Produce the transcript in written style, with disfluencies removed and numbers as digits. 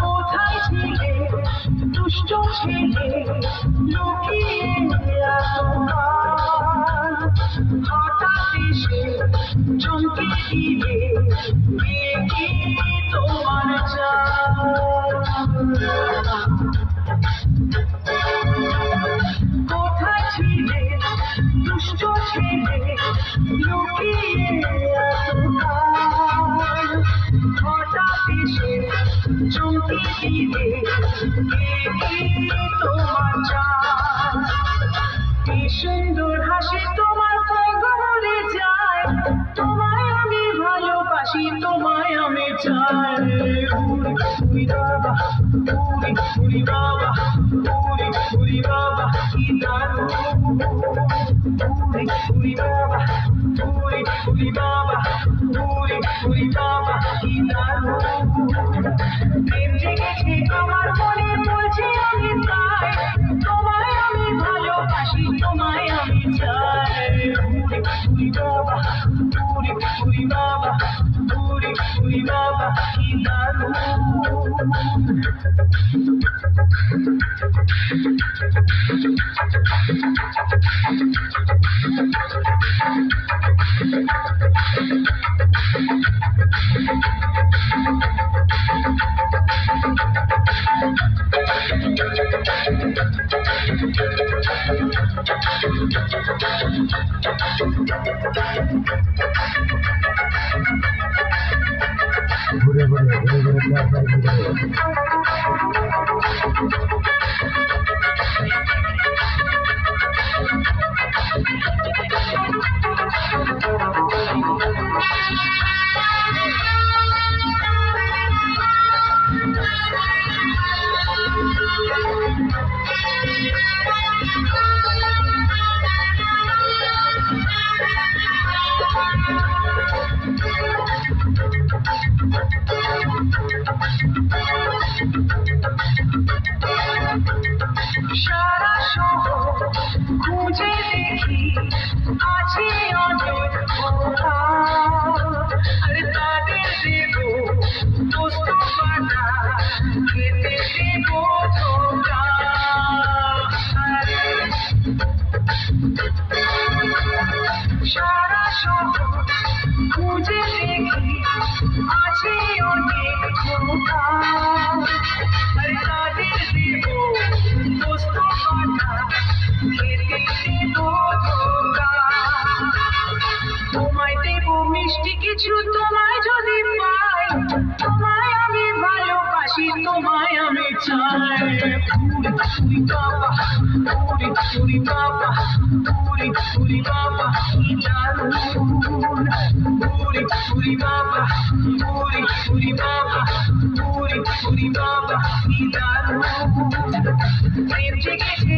কোথায় ছিলে দুষ্ট ছেলে লুকিয়ে এতকাল, হঠাৎ এসে চমকে দিলে দেখি তোমার চাল। কোথায় ছিলে দুষ্ট ছেলে লুকিয়ে এতকাল, হঠাৎ এসে চমকে দিলে দেখি তোমার চাল। কি সুন্দর হাসি তোমার কবরে যায়, তোমায় আমি ভালোবাসি, তোমায় আমি চাই। উড়ি বাবা উড়ি উড়ি বাবা উড়ি উড়ি বাবা কি দারুণ। উড়ি উড়ি বাবা উড়ি উড়ি বাবা উড়ি উড়ি বাবা কি দারুণ। প্রেম জেগেছে আমার মনে বলছি আমি তাই, তোমায় আমি ভালোবাসি, তোমায় আমি চাই। উড়ি উড়ি বাবা উড়ি উড়ি বাবা উড়ি উড়ি বাবা কি দারুণ। ঘুরে ঘুরে ঘুরে ঘুরে সারা শহর খুঁজে দেখি আছে অনেক কথা, আরে তাদের দেব দোস্ত পানা, খেতে দেব ধোকা। সারা শহর খুঁজে দেখি আছে অনেক কথা, আরে তাদের দেব দোস্ত পানা, খেতে দেব ধোকা। তোমায় দেব মিষ্টি কিছু, তোমায় যদি পাই, তোমায় আমি ভালোবাসি, তোমায় আমি চাই। উড়ি বাবা উড়ি উড়ি বাবা উড়ি উড়ি বাবা কি দারুণ। উড়ি উড়ি বাবা উড়ি উড়ি বাবা উড়ি উড়ি বাবা কি দারুণ। প্রেম জেগেছে